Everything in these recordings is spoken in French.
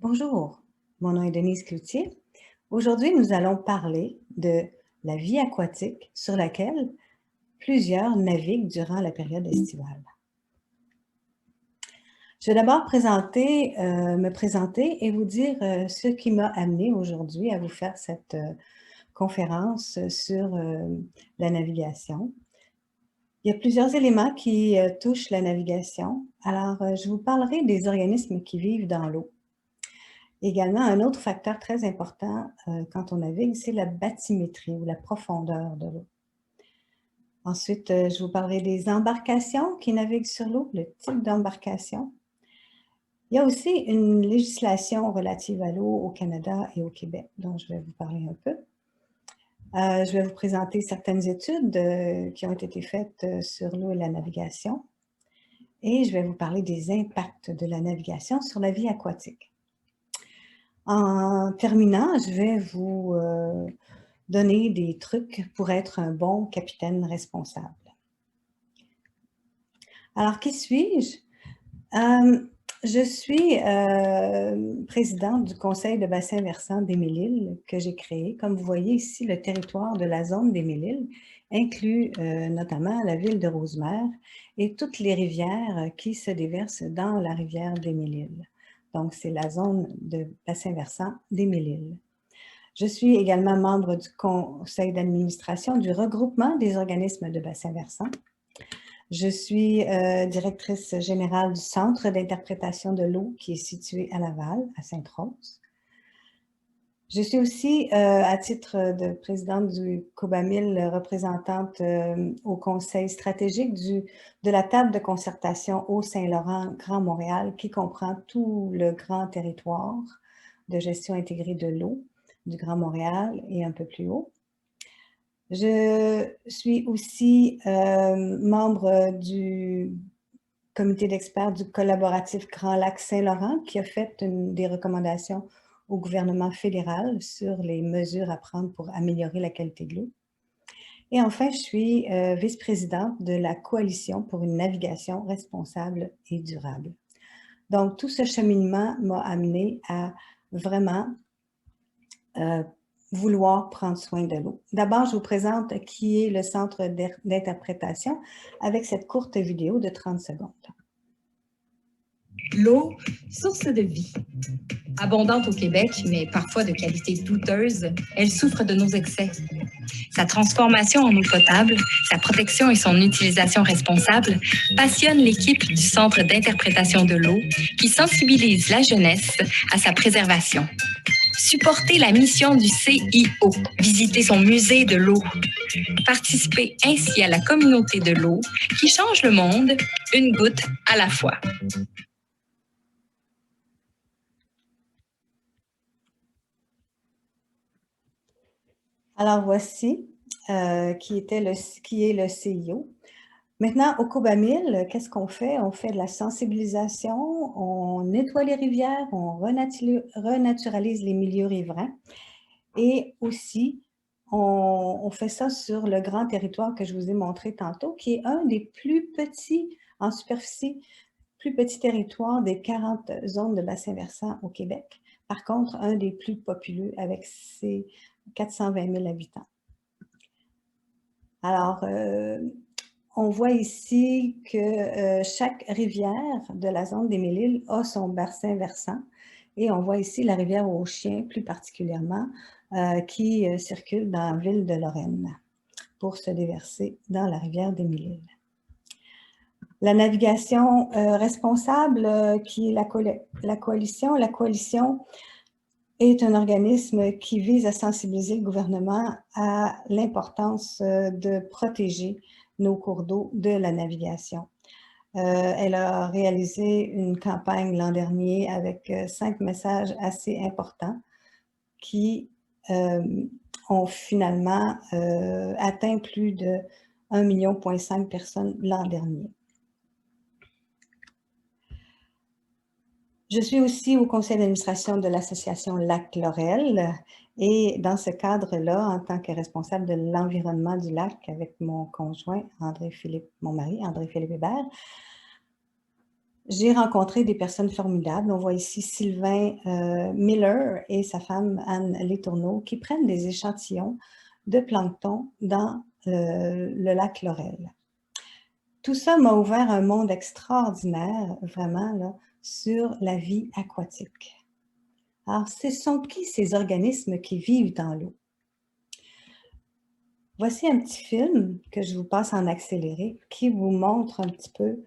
Bonjour, mon nom est Denise Cloutier. Aujourd'hui, nous allons parler de la vie aquatique sur laquelle plusieurs naviguent durant la période estivale. Je vais d'abord me présenter et vous dire ce qui m'a amené aujourd'hui à vous faire cette conférence sur la navigation. Il y a plusieurs éléments qui touchent la navigation. Alors, je vous parlerai des organismes qui vivent dans l'eau. Également, un autre facteur très important quand on navigue, c'est la bathymétrie ou la profondeur de l'eau. Ensuite, je vous parlerai des embarcations qui naviguent sur l'eau, le type d'embarcation. Il y a aussi une législation relative à l'eau au Canada et au Québec, dont je vais vous parler un peu. Je vais vous présenter certaines études qui ont été faites sur l'eau et la navigation. Et je vais vous parler des impacts de la navigation sur la vie aquatique. En terminant, je vais vous donner des trucs pour être un bon capitaine responsable. Alors, qui suis-je? Je suis présidente du Conseil de bassin versant des Mille-Îles que j'ai créé. Comme vous voyez ici, le territoire de la zone des Mille-Îles inclut notamment la ville de Rosemère et toutes les rivières qui se déversent dans la rivière des Mille-Îles. Donc, c'est la zone de bassin versant des Mille-Îles. Je suis également membre du conseil d'administration du regroupement des organismes de bassin versant. Je suis directrice générale du Centre d'interprétation de l'eau qui est situé à Laval, à Sainte-Rose. Je suis aussi, à titre de présidente du COBAMIL, représentante au conseil stratégique de la table de concertation au Saint-Laurent Grand Montréal qui comprend tout le grand territoire de gestion intégrée de l'eau du Grand Montréal et un peu plus haut. Je suis aussi membre du comité d'experts du collaboratif Grand Lac Saint-Laurent qui a fait des recommandations au gouvernement fédéral sur les mesures à prendre pour améliorer la qualité de l'eau. Et enfin, je suis vice-présidente de la Coalition pour une navigation responsable et durable. Donc, tout ce cheminement m'a amené à vraiment vouloir prendre soin de l'eau. D'abord, je vous présente qui est le centre d'interprétation avec cette courte vidéo de 30 secondes. L'eau, source de vie. Abondante au Québec, mais parfois de qualité douteuse, elle souffre de nos excès. Sa transformation en eau potable, sa protection et son utilisation responsable passionnent l'équipe du Centre d'interprétation de l'eau qui sensibilise la jeunesse à sa préservation. Supporter la mission du CIO, visiter son musée de l'eau, participer ainsi à la communauté de l'eau qui change le monde une goutte à la fois. Alors voici qui est le CIO. Maintenant, au COBAMIL, qu'est-ce qu'on fait? On fait de la sensibilisation, on nettoie les rivières, on renaturalise les milieux riverains et aussi, on fait ça sur le grand territoire que je vous ai montré tantôt, qui est un des plus petits en superficie, plus petits territoires des 40 zones de bassin versant au Québec. Par contre, un des plus populeux avec ses 420 000 habitants. Alors, on voit ici que chaque rivière de la zone des Mille-Îles a son bassin versant. Et on voit ici la rivière aux Chiens, plus particulièrement, qui circule dans la ville de Lorraine pour se déverser dans la rivière des Mille-Îles. La navigation responsable, qui est la coalition. La coalition est un organisme qui vise à sensibiliser le gouvernement à l'importance de protéger nos cours d'eau de la navigation. Elle a réalisé une campagne l'an dernier avec 5 messages assez importants qui ont finalement atteint plus de 1,5 million de personnes l'an dernier. Je suis aussi au conseil d'administration de l'association Lac Laurel et dans ce cadre-là, en tant que responsable de l'environnement du lac avec mon conjoint, mon mari, André-Philippe Hébert, J'ai rencontré des personnes formidables. On voit ici Sylvain Miller et sa femme Anne Letourneau qui prennent des échantillons de plancton dans le lac Laurel. Tout ça m'a ouvert un monde extraordinaire, vraiment, là, sur la vie aquatique. Alors, ce sont qui ces organismes qui vivent dans l'eau? Voici un petit film que je vous passe en accéléré qui vous montre un petit peu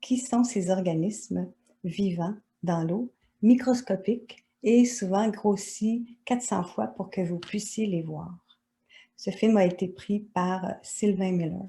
qui sont ces organismes vivants dans l'eau, microscopiques et souvent grossis 400 fois pour que vous puissiez les voir. Ce film a été pris par Sylvain Miller.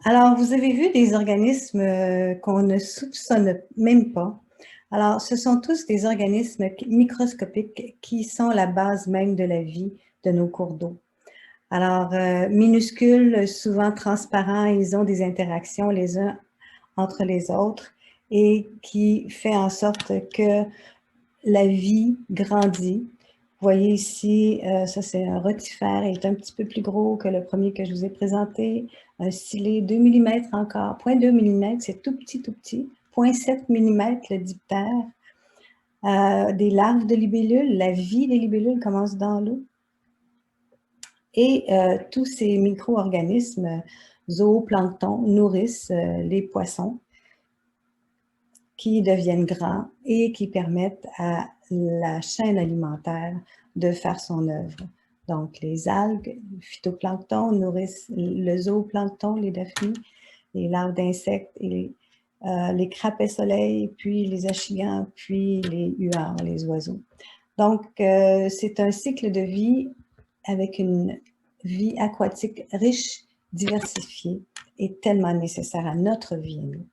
Alors, vous avez vu des organismes qu'on ne soupçonne même pas. Alors, ce sont tous des organismes microscopiques qui sont la base même de la vie de nos cours d'eau. Alors, minuscules, souvent transparents, ils ont des interactions les uns entre les autres et qui fait en sorte que la vie grandit. Vous voyez ici, ça c'est un rotifère, il est un petit peu plus gros que le premier que je vous ai présenté. Un stylet 2 mm encore, 0,2 mm, c'est tout petit, tout petit. 0,7 mm le diptère. Des larves de libellules, la vie des libellules commence dans l'eau. Et tous ces micro-organismes, zooplancton, nourrissent les poissons qui deviennent grands et qui permettent à la chaîne alimentaire de faire son œuvre. Donc, les algues, le phytoplancton nourrissent le zooplancton, les daphnies, les larves d'insectes, et les crapets soleil, puis les achigans, puis les huards, les oiseaux. Donc, c'est un cycle de vie avec une vie aquatique riche, diversifiée et tellement nécessaire à notre vie à nous.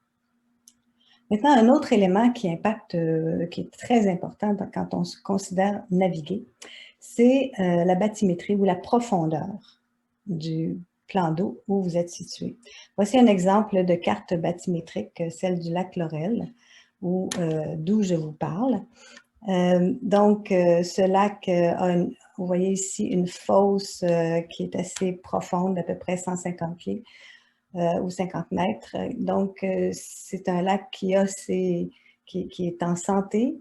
Maintenant, un autre élément qui impacte, qui est très important quand on se considère naviguer, c'est la bathymétrie ou la profondeur du plan d'eau où vous êtes situé. Voici un exemple de carte bathymétrique, celle du lac Laurel, d'où je vous parle. Donc, ce lac vous voyez ici une fosse qui est assez profonde, d'à peu près 150 pieds ou 50 mètres. Donc, c'est un lac qui est en santé,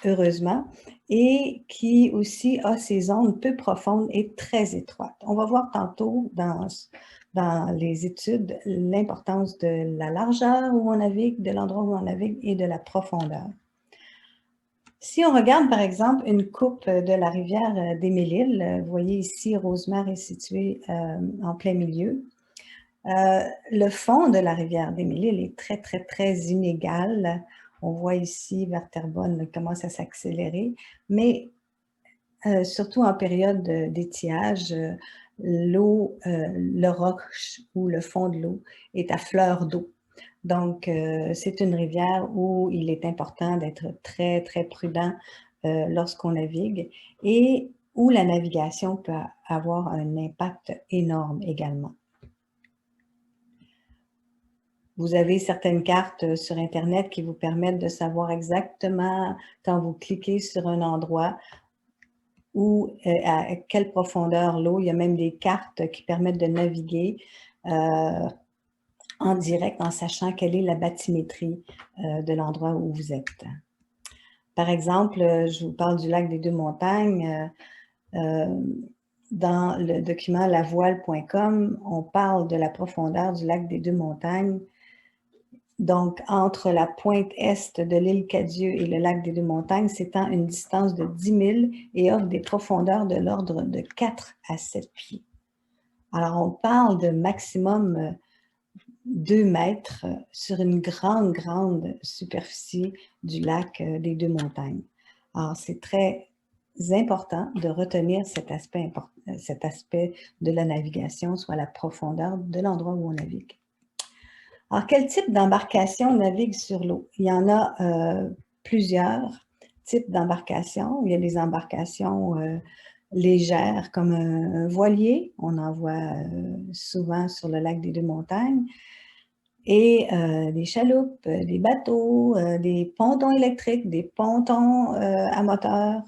heureusement, et qui aussi a ses zones peu profondes et très étroites. On va voir tantôt dans les études l'importance de la largeur où on navigue, de l'endroit où on navigue et de la profondeur. Si on regarde par exemple une coupe de la rivière des Mille-Îles, vous voyez ici Rosemère est située en plein milieu. Le fond de la rivière des Mille-Îles est très, très, très inégal. On voit ici vers Terrebonne commence à s'accélérer, mais surtout en période d'étiage, l'eau, le roche ou le fond de l'eau est à fleur d'eau. Donc, c'est une rivière où il est important d'être très, très prudent lorsqu'on navigue et où la navigation peut avoir un impact énorme également. Vous avez certaines cartes sur Internet qui vous permettent de savoir exactement, quand vous cliquez sur un endroit, où, à quelle profondeur l'eau. Il y a même des cartes qui permettent de naviguer en direct en sachant quelle est la bathymétrie de l'endroit où vous êtes. Par exemple, je vous parle du lac des Deux-Montagnes. Dans le document lavoile.com, on parle de la profondeur du lac des Deux-Montagnes. Donc, entre la pointe est de l'île Cadieux et le lac des Deux-Montagnes, s'étend une distance de 10 000 et offre des profondeurs de l'ordre de 4 à 7 pieds. Alors, on parle de maximum 2 mètres sur une grande, grande superficie du lac des Deux-Montagnes. Alors, c'est très important de retenir cet aspect de la navigation, soit la profondeur de l'endroit où on navigue. Alors, quel type d'embarcation navigue sur l'eau? Il y en a plusieurs types d'embarcations. Il y a des embarcations légères comme un voilier. On en voit souvent sur le lac des Deux-Montagnes. Et des chaloupes, des bateaux, des pontons électriques, des pontons à moteur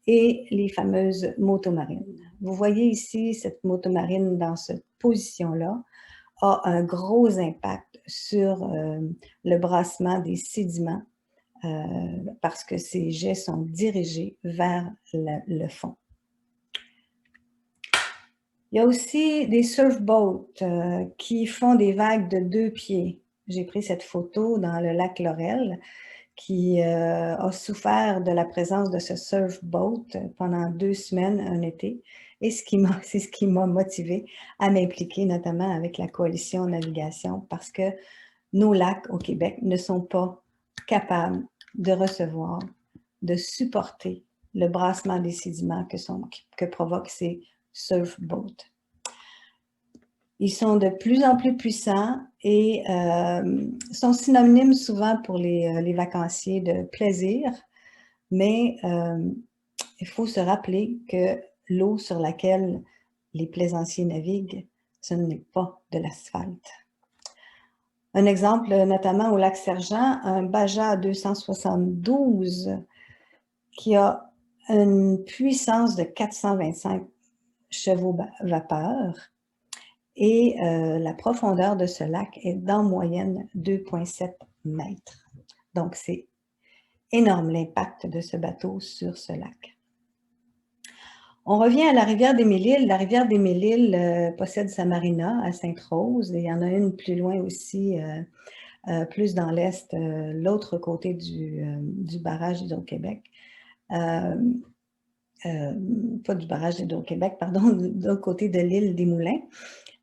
et les fameuses motomarines. Vous voyez ici cette motomarine dans cette position-là a un gros impact sur le brassement des sédiments parce que ces jets sont dirigés vers le fond. Il y a aussi des surfboats qui font des vagues de 2 pieds. J'ai pris cette photo dans le lac Laurel qui a souffert de la présence de ce surfboat pendant 2 semaines, un été. Et c'est ce qui m'a motivée à m'impliquer, notamment avec la Coalition Navigation, parce que nos lacs au Québec ne sont pas capables de recevoir, de supporter le brassement des sédiments que provoquent ces surfboats. Ils sont de plus en plus puissants et sont synonymes souvent pour les vacanciers de plaisir, mais il faut se rappeler que l'eau sur laquelle les plaisanciers naviguent, ce n'est pas de l'asphalte. Un exemple, notamment au lac Sergent, un Baja 272 qui a une puissance de 425 chevaux vapeur et la profondeur de ce lac est d'en moyenne 2,7 mètres. Donc, c'est énorme l'impact de ce bateau sur ce lac. On revient à la rivière des Mille-Îles. La rivière des Mille-Îles possède sa marina à Sainte-Rose et il y en a une plus loin aussi, plus dans l'est, l'autre côté du barrage d'Hydro-Québec. Pas du barrage d'Hydro-Québec, pardon, de l'autre côté de l'île des Moulins,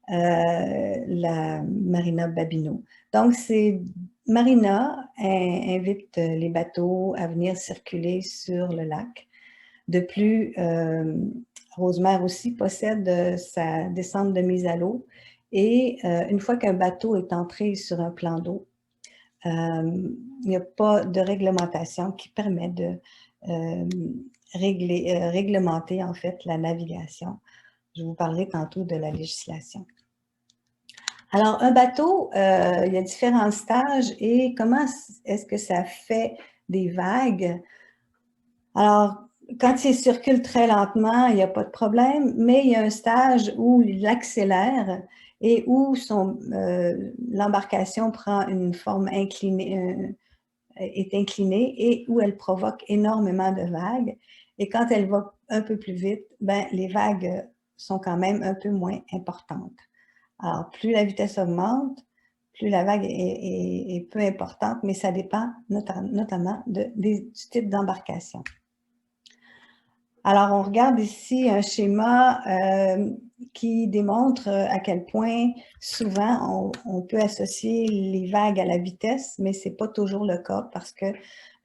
la marina Babineau. Donc, ces marinas invitent les bateaux à venir circuler sur le lac. De plus, Rosemère aussi possède sa descente de mise à l'eau et une fois qu'un bateau est entré sur un plan d'eau, il n'y a pas de réglementation qui permet de réglementer en fait la navigation. Je vous parlerai tantôt de la législation. Alors, un bateau, il y a différents stages et comment est-ce que ça fait des vagues? Alors, Quand il circule très lentement, il n'y a pas de problème, mais il y a un stage où il accélère et où l'embarcation prend une forme inclinée, est inclinée et où elle provoque énormément de vagues. Et quand elle va un peu plus vite, ben, les vagues sont quand même un peu moins importantes. Alors, plus la vitesse augmente, plus la vague est peu importante, mais ça dépend notamment du type d'embarcation. Alors, on regarde ici un schéma qui démontre à quel point souvent on peut associer les vagues à la vitesse, mais ce n'est pas toujours le cas parce que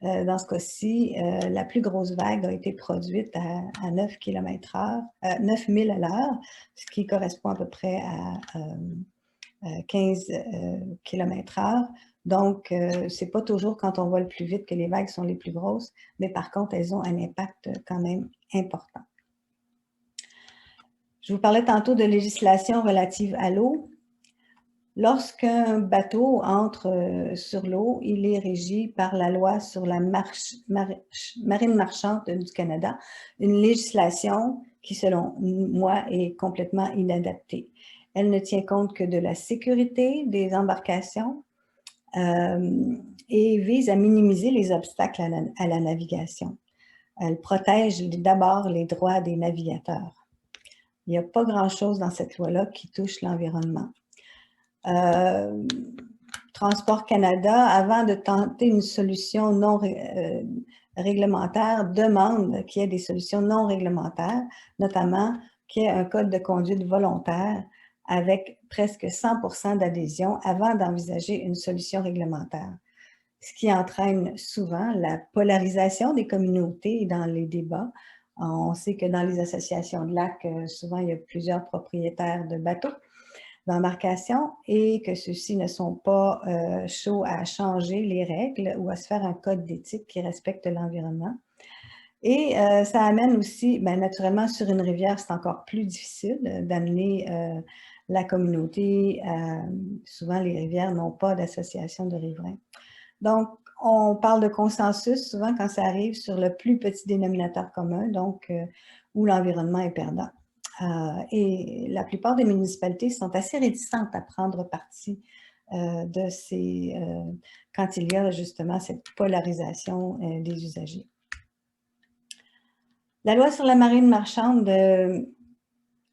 dans ce cas-ci, la plus grosse vague a été produite à 9 km/h, 9 000 à l'heure, ce qui correspond à peu près à 15 km/h. Donc, ce n'est pas toujours quand on va le plus vite que les vagues sont les plus grosses, mais par contre, elles ont un impact quand même important. Je vous parlais tantôt de législation relative à l'eau. Lorsqu'un bateau entre sur l'eau, il est régi par la loi sur la marine marchande du Canada, une législation qui, selon moi, est complètement inadaptée. Elle ne tient compte que de la sécurité des embarcations et vise à minimiser les obstacles à la navigation. Elle protège d'abord les droits des navigateurs. Il n'y a pas grand-chose dans cette loi-là qui touche l'environnement. Transport Canada, avant de tenter une solution non réglementaire, demande qu'il y ait des solutions non réglementaires, notamment qu'il y ait un code de conduite volontaire avec presque 100% d'adhésion avant d'envisager une solution réglementaire. Ce qui entraîne souvent la polarisation des communautés dans les débats. On sait que dans les associations de lacs, souvent il y a plusieurs propriétaires de bateaux, d'embarcation, et que ceux-ci ne sont pas chauds à changer les règles ou à se faire un code d'éthique qui respecte l'environnement. Et ça amène aussi, bien, naturellement, sur une rivière, c'est encore plus difficile d'amener la communauté. Souvent, les rivières n'ont pas d'association de riverains. Donc, on parle de consensus souvent quand ça arrive sur le plus petit dénominateur commun, donc où l'environnement est perdant. Et la plupart des municipalités sont assez réticentes à prendre parti de ces, quand il y a justement cette polarisation des usagers. La loi sur la marine marchande,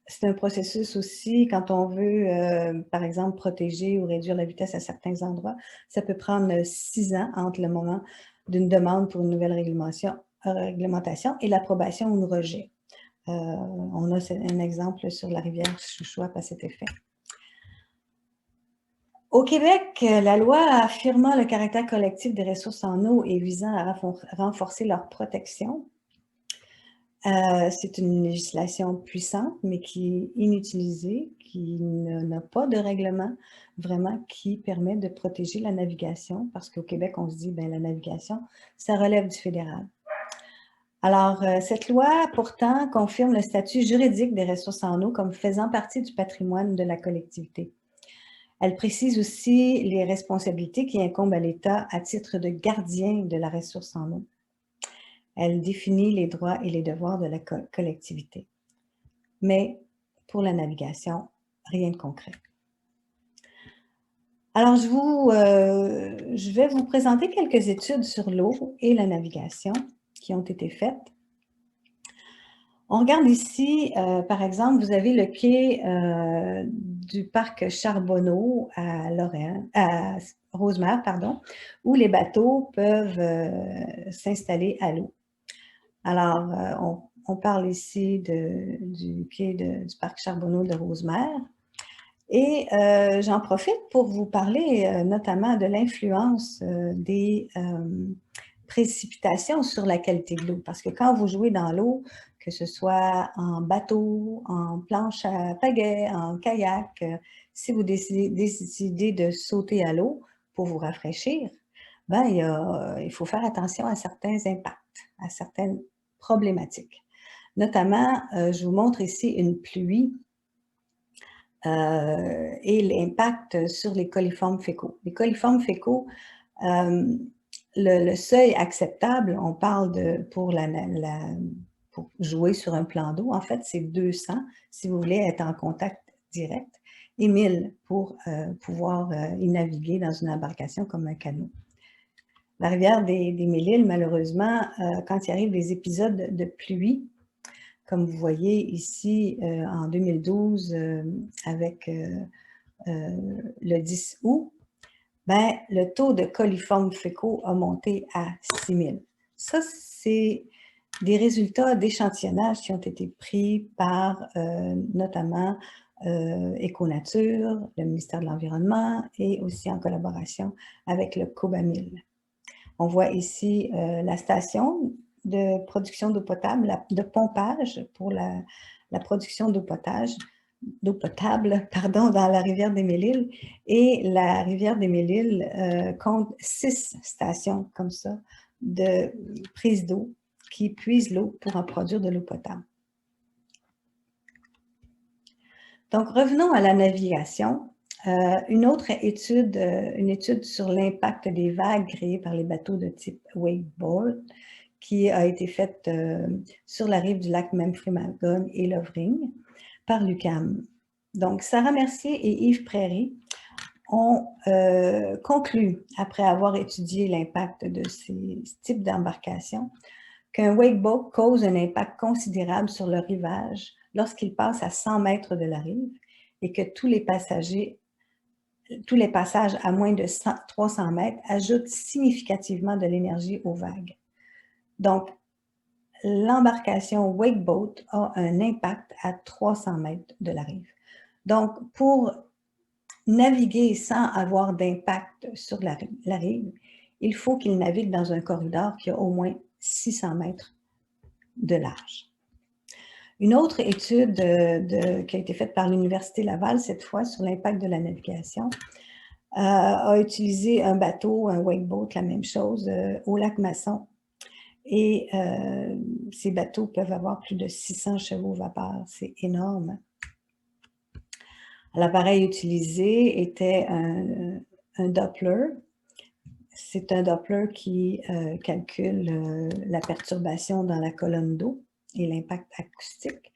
c'est un processus aussi quand on veut, par exemple, protéger ou réduire la vitesse à certains endroits. Ça peut prendre 6 ans entre le moment d'une demande pour une nouvelle réglementation et l'approbation ou le rejet. On a un exemple sur la rivière Chouchouap à cet effet. Au Québec, la loi affirmant le caractère collectif des ressources en eau et visant à renforcer leur protection, c'est une législation puissante, mais qui est inutilisée, qui n'a pas de règlement vraiment qui permet de protéger la navigation, parce qu'au Québec, on se dit, bien, la navigation, ça relève du fédéral. Alors, cette loi, pourtant, confirme le statut juridique des ressources en eau comme faisant partie du patrimoine de la collectivité. Elle précise aussi les responsabilités qui incombent à l'État à titre de gardien de la ressource en eau. Elle définit les droits et les devoirs de la collectivité. Mais pour la navigation, rien de concret. Alors, je vais vous présenter quelques études sur l'eau et la navigation qui ont été faites. On regarde ici, par exemple, vous avez le quai du parc Charbonneau à Rosemère, pardon, où les bateaux peuvent s'installer à l'eau. Alors, on parle ici du quai du parc Charbonneau de Rosemère. Et j'en profite pour vous parler notamment de l'influence des précipitations sur la qualité de l'eau. Parce que quand vous jouez dans l'eau, que ce soit en bateau, en planche à pagaie, en kayak, si vous décidez de sauter à l'eau pour vous rafraîchir, ben, il faut faire attention à certains impacts, à certaines problématiques. Notamment, je vous montre ici une pluie et l'impact sur les coliformes fécaux. Les coliformes fécaux le seuil acceptable, on parle pour jouer sur un plan d'eau, en fait, c'est 200 si vous voulez être en contact direct et 1000 pour pouvoir y naviguer dans une embarcation comme un canot. La rivière des Mille-Îles, malheureusement, quand il arrive des épisodes de pluie, comme vous voyez ici en 2012 avec le 10 août, ben, le taux de coliformes fécaux a monté à 6000. Ça, c'est des résultats d'échantillonnage qui ont été pris par notamment Éconature, le ministère de l'Environnement et aussi en collaboration avec le Cobamil. On voit ici la station de production d'eau potable, de pompage pour la production d'eau potable, dans la rivière des Mille-Îles. Et la rivière des Mille-Îles compte 6 stations comme ça de prise d'eau qui puisent l'eau pour en produire de l'eau potable. Donc, revenons à la navigation. Une autre étude, une étude sur l'impact des vagues créées par les bateaux de type wakeboard qui a été faite sur la rive du lac Memphremagog et Lovering par l'UQAM. Donc, Sarah Mercier et Yves Prairie ont conclu, après avoir étudié l'impact de ces types d'embarcations, qu'un wakeboat cause un impact considérable sur le rivage lorsqu'il passe à 100 mètres de la rive et que tous les passages à moins de 300 mètres ajoutent significativement de l'énergie aux vagues. Donc, l'embarcation wakeboat a un impact à 300 mètres de la rive. Donc, pour naviguer sans avoir d'impact sur la rive, il faut qu'il navigue dans un corridor qui a au moins 600 mètres de large. Une autre étude qui a été faite par l'Université Laval, cette fois sur l'impact de la navigation, a utilisé un bateau, un wakeboat, la même chose, au lac Masson. Et ces bateaux peuvent avoir plus de 600 chevaux vapeur, c'est énorme. L'appareil utilisé était un Doppler. C'est un Doppler qui calcule la perturbation dans la colonne d'eau et l'impact acoustique.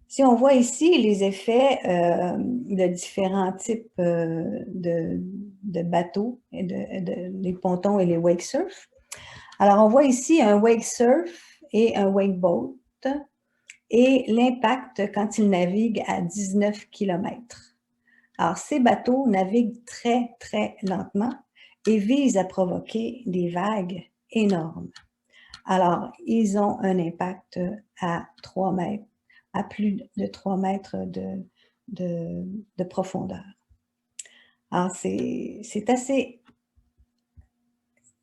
Si on voit ici les effets de différents types de bateaux, les pontons et les wake surf. Alors, on voit ici un wake surf et un wakeboat et l'impact quand ils naviguent à 19 km. Alors, ces bateaux naviguent très, très lentement et visent à provoquer des vagues énormes. Alors, ils ont un impact à 3 mètres, à plus de 3 mètres de profondeur. Alors, c'est assez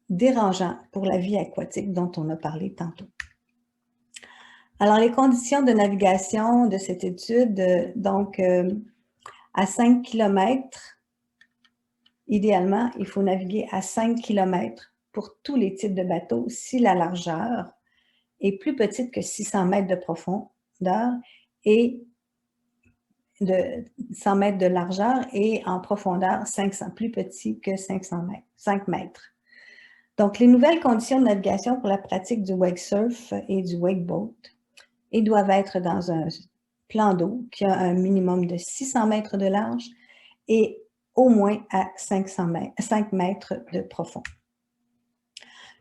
dérangeant pour la vie aquatique dont on a parlé tantôt. Alors, les conditions de navigation de cette étude, donc à 5 km, idéalement, il faut naviguer à 5 km pour tous les types de bateaux si la largeur est plus petite que 600 mètres de profondeur et de 100 mètres de largeur et en profondeur 500, plus petit que 5 mètres. Donc, les nouvelles conditions de navigation pour la pratique du wake surf et du wakeboat doivent être dans un plan d'eau qui a un minimum de 600 mètres de large et au moins à 5 mètres de profond.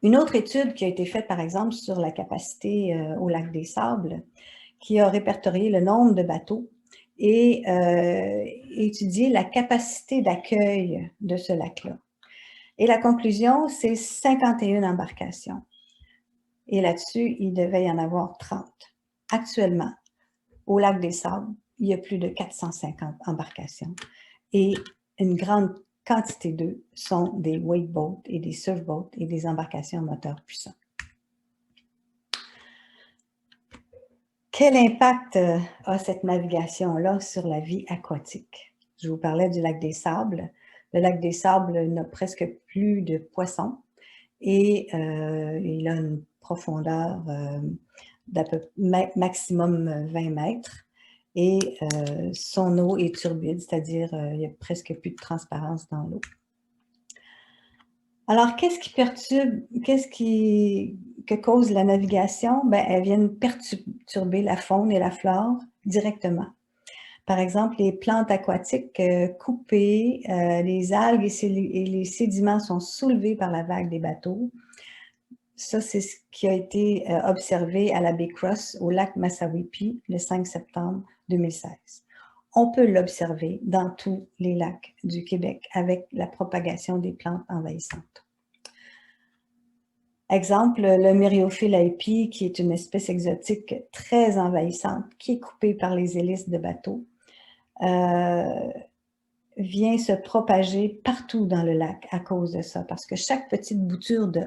Une autre étude qui a été faite, par exemple, sur la capacité au lac des Sables, qui a répertorié le nombre de bateaux et étudié la capacité d'accueil de ce lac-là. Et la conclusion, c'est 51 embarcations. Et là-dessus, il devait y en avoir 30. Actuellement, au lac des Sables, il y a plus de 450 embarcations. Et une grande quantité d'eux sont des wakeboats et des surfboats et des embarcations à moteur puissant. Quel impact a cette navigation-là sur la vie aquatique? Je vous parlais du lac des Sables. Le lac des Sables n'a presque plus de poissons et il a une profondeur maximum 20 mètres et son eau est turbide, c'est-à-dire il n'y a presque plus de transparence dans l'eau. Alors, qu'est-ce qui perturbe, que cause la navigation? Ben, elles viennent perturber la faune et la flore directement. Par exemple, les plantes aquatiques coupées, les algues et les sédiments sont soulevés par la vague des bateaux. Ça, c'est ce qui a été observé à la baie Cross, au lac Massawippi, le 5 septembre 2016. On peut l'observer dans tous les lacs du Québec avec la propagation des plantes envahissantes. Exemple, le Myriophylle aipi, qui est une espèce exotique très envahissante, qui est coupée par les hélices de bateaux, vient se propager partout dans le lac à cause de ça, parce que chaque petite bouture de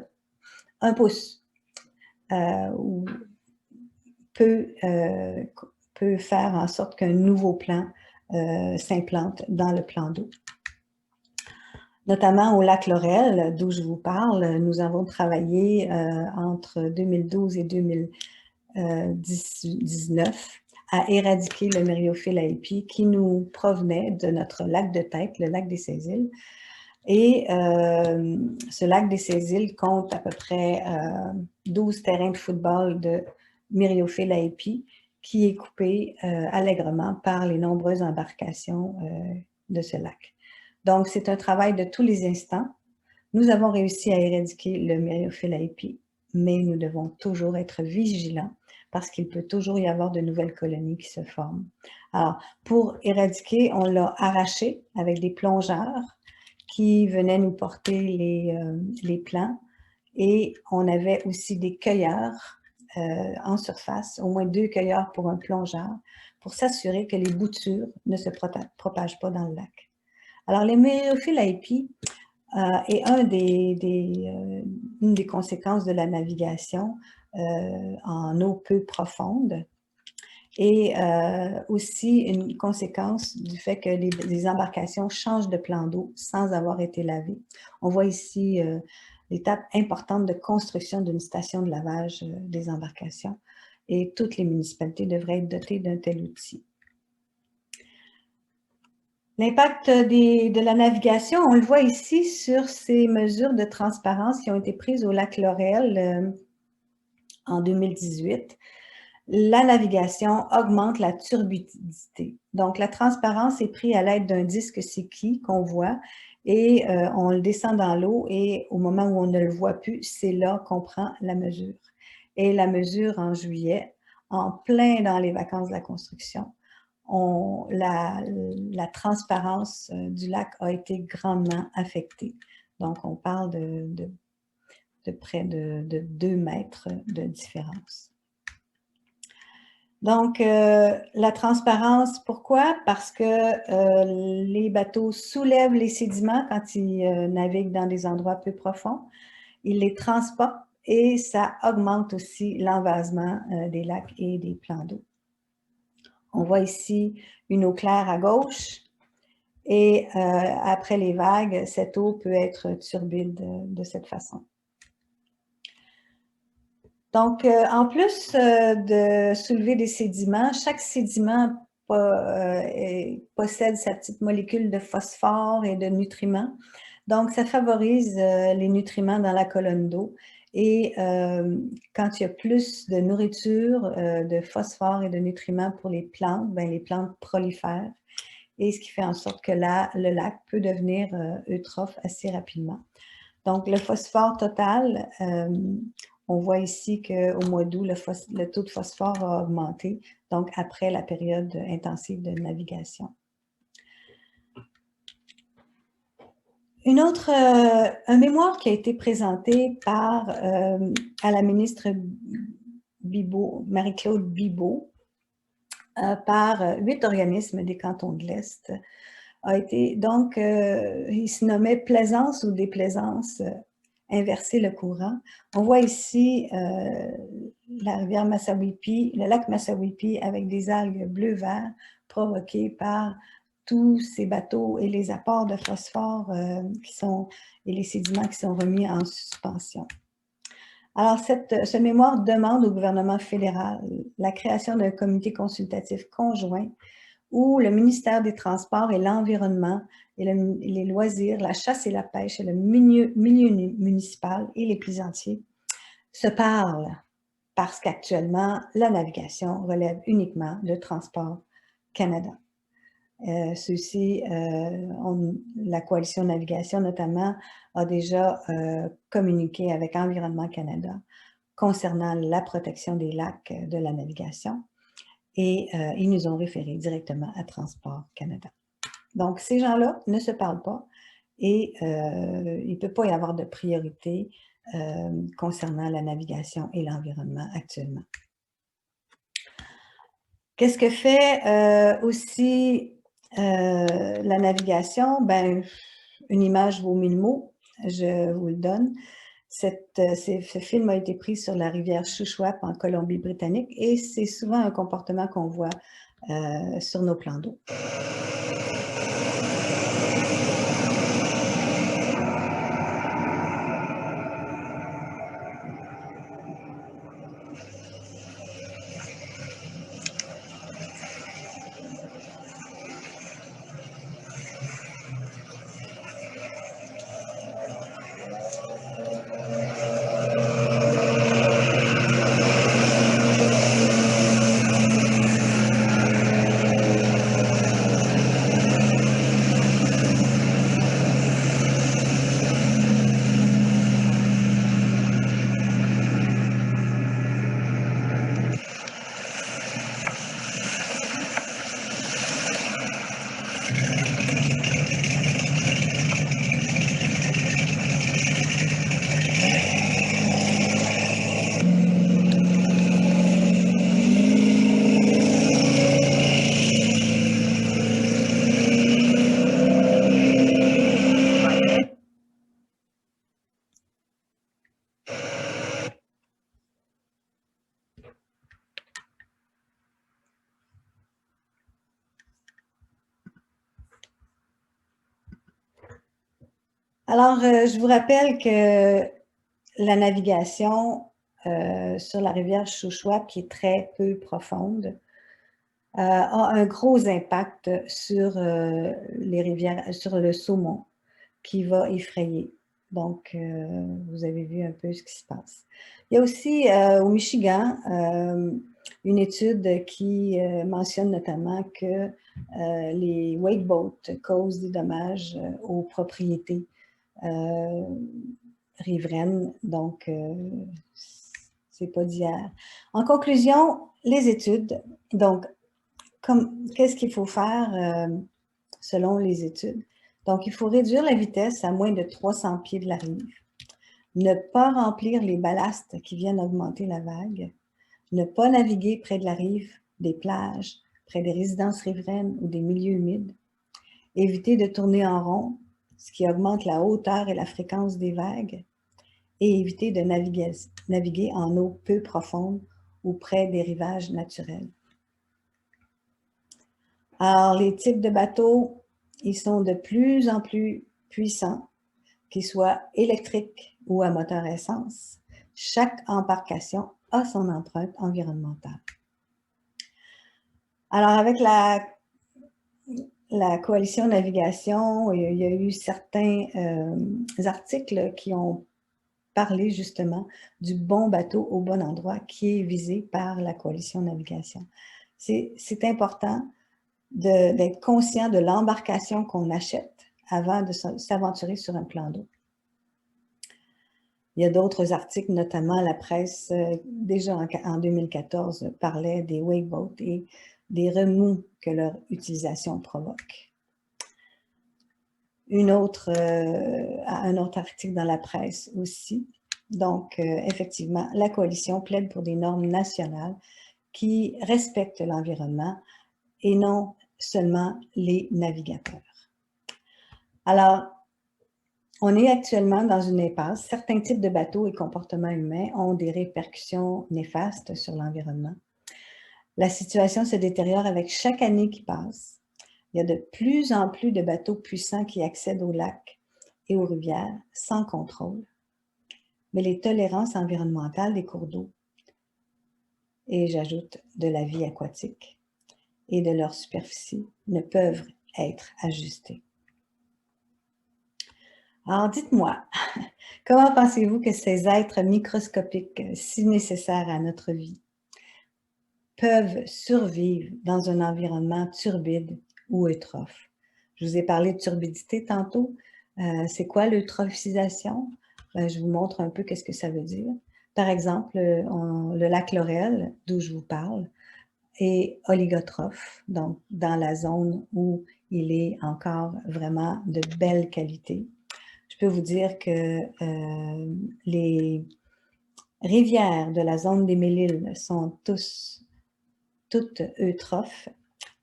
1 pouce peut faire en sorte qu'un nouveau plan s'implante dans le plan d'eau. Notamment au lac Laurel, d'où je vous parle, nous avons travaillé entre 2012 et 2019 à éradiquer le Myriophylle aipi qui nous provenait de notre lac de tête, le lac des Saisiles. Et ce lac des Saisiles compte à peu près 12 terrains de football de Myriophylle aipi qui est coupé allègrement par les nombreuses embarcations de ce lac. Donc, c'est un travail de tous les instants. Nous avons réussi à éradiquer le Myriophylle aipi, mais nous devons toujours être vigilants parce qu'il peut toujours y avoir de nouvelles colonies qui se forment. Alors, pour éradiquer, on l'a arraché avec des plongeurs qui venaient nous porter les plants et on avait aussi des cueilleurs en surface, au moins 2 cueilleurs pour un plongeur, pour s'assurer que les boutures ne se propagent pas dans le lac. Alors, les Myriophylle aipi est une des conséquences de la navigation en eau peu profonde et aussi une conséquence du fait que les embarcations changent de plan d'eau sans avoir été lavées. On voit ici l'étape importante de construction d'une station de lavage des embarcations et toutes les municipalités devraient être dotées d'un tel outil. L'impact de la navigation, on le voit ici sur ces mesures de transparence qui ont été prises au lac Laurel en 2018. La navigation augmente la turbidité. Donc, la transparence est prise à l'aide d'un disque Secchi qu'on voit et on le descend dans l'eau et au moment où on ne le voit plus, c'est là qu'on prend la mesure. Et la mesure en juillet, en plein dans les vacances de la construction, la transparence du lac a été grandement affectée. Donc, on parle de près de 2 mètres de différence. Donc, la transparence, pourquoi? Parce que les bateaux soulèvent les sédiments quand ils naviguent dans des endroits peu profonds. Ils les transportent et ça augmente aussi l'envasement des lacs et des plans d'eau. On voit ici une eau claire à gauche et après les vagues, cette eau peut être turbide de cette façon. Donc, en plus de soulever des sédiments, chaque sédiment possède sa petite molécule de phosphore et de nutriments. Donc, ça favorise les nutriments dans la colonne d'eau. Et quand il y a plus de nourriture, de phosphore et de nutriments pour les plantes, bien, les plantes prolifèrent. Et ce qui fait en sorte que le lac peut devenir eutrophe assez rapidement. Donc, le phosphore total, on voit ici qu'au mois d'août, le taux de phosphore a augmenté, donc après la période intensive de navigation. Un mémoire qui a été présenté à la ministre Marie-Claude Bibeau, par 8 organismes des cantons de l'Est, a été, donc, il se nommait Plaisance ou déplaisance, inverser le courant. On voit ici la rivière Massawippi, le lac Massawippi avec des algues bleu-vert provoquées par tous ces bateaux et les apports de phosphore et les sédiments qui sont remis en suspension. Alors, ce mémoire demande au gouvernement fédéral la création d'un comité consultatif conjoint où le ministère des Transports et l'Environnement et les loisirs, la chasse et la pêche et le milieu municipal et les plaisanciers se parlent parce qu'actuellement, la navigation relève uniquement de Transport Canada. La Coalition Navigation notamment a déjà communiqué avec Environnement Canada concernant la protection des lacs de la navigation et ils nous ont référé directement à Transport Canada. Donc, ces gens-là ne se parlent pas et il ne peut pas y avoir de priorité concernant la navigation et l'environnement actuellement. Qu'est-ce que fait aussi la navigation? Ben, une image vaut 1000 mots, je vous le donne. Ce film a été pris sur la rivière Shuswap en Colombie-Britannique et c'est souvent un comportement qu'on voit sur nos plans d'eau. Alors, je vous rappelle que la navigation sur la rivière Shuswap, qui est très peu profonde, a un gros impact sur les rivières, sur le saumon qui va effrayer. Donc, vous avez vu un peu ce qui se passe. Il y a aussi au Michigan une étude qui mentionne notamment que les wakeboats causent des dommages aux propriétés riveraines. Donc, c'est pas d'hier. En conclusion, les études. Donc, qu'est-ce qu'il faut faire selon les études? Donc, il faut réduire la vitesse à moins de 300 pieds de la rive, ne pas remplir les ballasts qui viennent augmenter la vague, ne pas naviguer près de la rive, des plages, près des résidences riveraines ou des milieux humides, éviter de tourner en rond, ce qui augmente la hauteur et la fréquence des vagues, et éviter de naviguer en eau peu profonde ou près des rivages naturels. Alors, les types de bateaux, ils sont de plus en plus puissants, qu'ils soient électriques ou à moteur essence. Chaque embarcation a son empreinte environnementale. Alors, avec la Coalition Navigation, il y a eu certains articles qui ont parlé justement du bon bateau au bon endroit qui est visé par la Coalition Navigation. C'est important d'être conscient de l'embarcation qu'on achète avant de s'aventurer sur un plan d'eau. Il y a d'autres articles, notamment la presse, déjà en 2014, parlait des wakeboats et des remous que leur utilisation provoque. Un autre article dans la presse aussi. Donc, effectivement, la coalition plaide pour des normes nationales qui respectent l'environnement et non seulement les navigateurs. Alors, on est actuellement dans une impasse. Certains types de bateaux et comportements humains ont des répercussions néfastes sur l'environnement. La situation se détériore avec chaque année qui passe. Il y a de plus en plus de bateaux puissants qui accèdent aux lacs et aux rivières sans contrôle. Mais les tolérances environnementales des cours d'eau, et j'ajoute de la vie aquatique, et de leur superficie ne peuvent être ajustés. Alors, dites-moi, comment pensez-vous que ces êtres microscopiques, si nécessaires à notre vie, peuvent survivre dans un environnement turbide ou eutrophe? Je vous ai parlé de turbidité tantôt. C'est quoi l'eutrophisation? Je vous montre un peu qu'est-ce que ça veut dire. Par exemple, le lac Laurel, d'où je vous parle, est oligotrophe, donc dans la zone où il est encore vraiment de belle qualité. Je peux vous dire que les rivières de la zone des Mille-Îles sont toutes eutrophes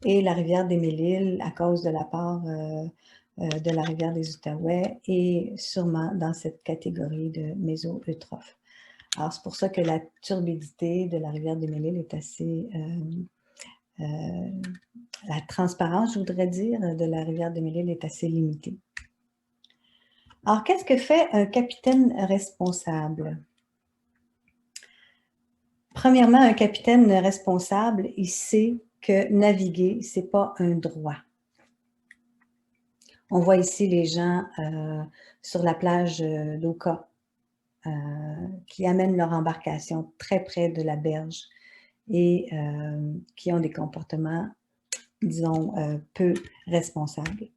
et la rivière des Mille-Îles, à cause de la part de la rivière des Outaouais, est sûrement dans cette catégorie de méso-eutrophes. Alors, c'est pour ça que la turbidité de la rivière des Mille-Îles est assez... la transparence, je voudrais dire, de la rivière des Mille-Îles est assez limitée. Alors, qu'est-ce que fait un capitaine responsable? Premièrement, un capitaine responsable, il sait que naviguer, ce n'est pas un droit. On voit ici les gens sur la plage d'Oka qui amènent leur embarcation très près de la berge et qui ont des comportements, disons, peu responsables.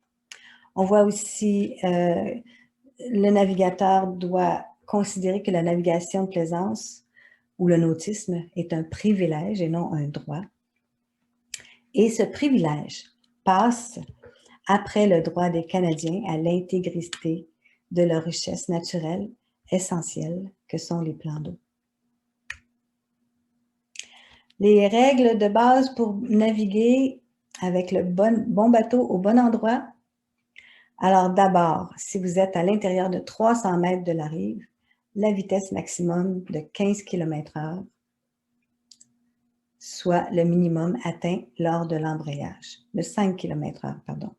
On voit aussi le navigateur doit considérer que la navigation de plaisance ou le nautisme est un privilège et non un droit. Et ce privilège passe après le droit des Canadiens à l'intégrité de leur richesse naturelle essentielle que sont les plans d'eau. Les règles de base pour naviguer avec le bon bateau au bon endroit. Alors d'abord, si vous êtes à l'intérieur de 300 mètres de la rive, la vitesse maximum de 15 km/h, soit le minimum atteint lors de l'embrayage, de 5 km/h, pardon.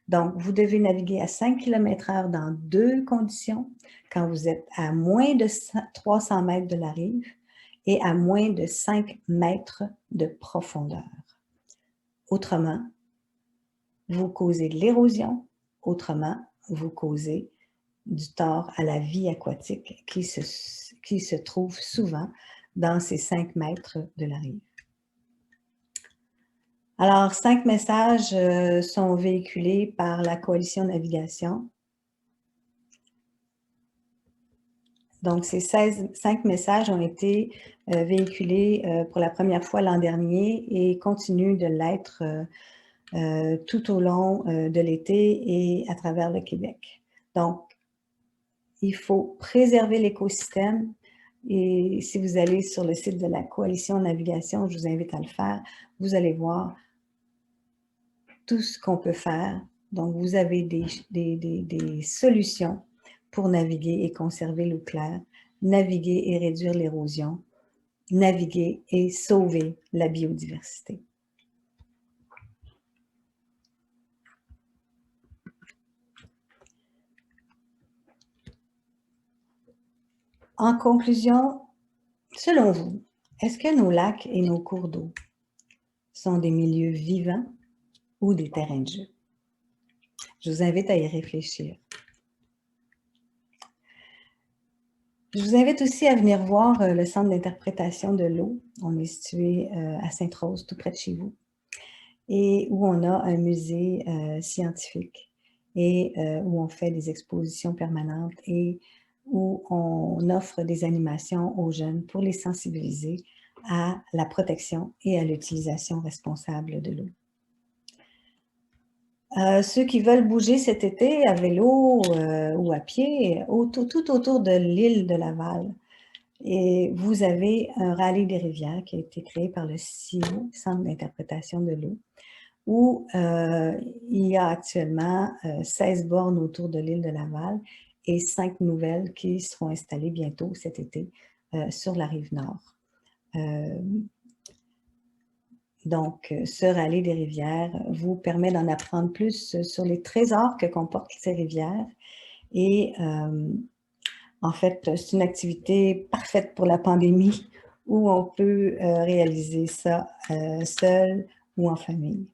Donc, vous devez naviguer à 5 km/h dans deux conditions, quand vous êtes à moins de 300 mètres de la rive et à moins de 5 mètres de profondeur. Autrement, vous causez de l'érosion, autrement, vous causez du tort à la vie aquatique qui se trouve souvent dans ces 5 mètres de la rive. Alors, 5 messages sont véhiculés par la Coalition Navigation. Donc, ces 5 messages ont été véhiculés pour la première fois l'an dernier et continuent de l'être tout au long de l'été et à travers le Québec. Donc, il faut préserver l'écosystème et si vous allez sur le site de la Coalition Navigation, je vous invite à le faire, vous allez voir tout ce qu'on peut faire. Donc, vous avez des solutions pour naviguer et conserver l'eau claire, naviguer et réduire l'érosion, naviguer et sauver la biodiversité. En conclusion, selon vous, est-ce que nos lacs et nos cours d'eau sont des milieux vivants ou des terrains de jeu? Je vous invite à y réfléchir. Je vous invite aussi à venir voir le centre d'interprétation de l'eau. On est situé à Sainte-Rose, tout près de chez vous, et où on a un musée scientifique et où on fait des expositions permanentes et où on offre des animations aux jeunes pour les sensibiliser à la protection et à l'utilisation responsable de l'eau. Ceux qui veulent bouger cet été à vélo ou à pied, tout autour de l'île de Laval, et vous avez un rallye des rivières qui a été créé par le CIO, Centre d'interprétation de l'eau, où il y a actuellement 16 bornes autour de l'île de Laval et 5 nouvelles qui seront installées bientôt cet été sur la rive nord. Donc, ce rallye des rivières vous permet d'en apprendre plus sur les trésors que comportent ces rivières. Et en fait, c'est une activité parfaite pour la pandémie où on peut réaliser ça seul ou en famille.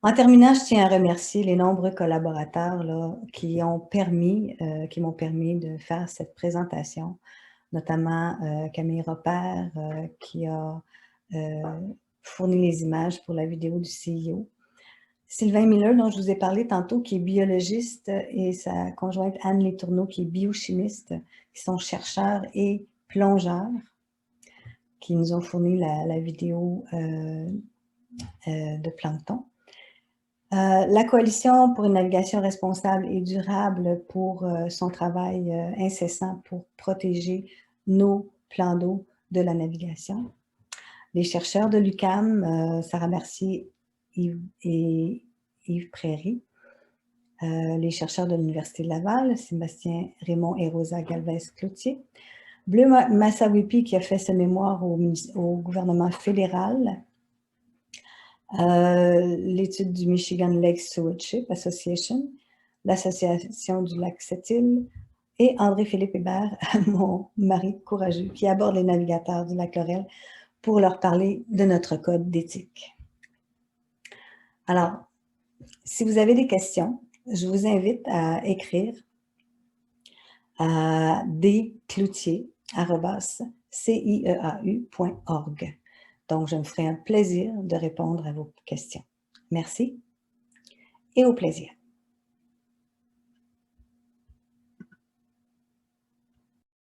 En terminant, je tiens à remercier les nombreux collaborateurs là, qui m'ont permis de faire cette présentation, notamment Camille Robert qui a fourni les images pour la vidéo du CEO. Sylvain Miller, dont je vous ai parlé tantôt, qui est biologiste, et sa conjointe Anne Letourneau, qui est biochimiste, qui sont chercheurs et plongeurs, qui nous ont fourni la vidéo de plancton. La Coalition pour une navigation responsable et durable pour son travail incessant pour protéger nos plans d'eau de la navigation. Les chercheurs de l'UQAM, Sarah Mercier et Yves Prairie. Les chercheurs de l'Université de Laval, Sébastien Raymond et Rosa Galvez-Cloutier. Bleu Massawipi qui a fait ce mémoire au gouvernement fédéral. L'étude du Michigan Lake Stewardship Association, l'Association du lac Sept-Îles et André-Philippe Hébert, mon mari courageux, qui aborde les navigateurs du lac Laurel pour leur parler de notre code d'éthique. Alors, si vous avez des questions, je vous invite à écrire à dcloutier@cieau.org. Donc, je me ferai un plaisir de répondre à vos questions. Merci et au plaisir.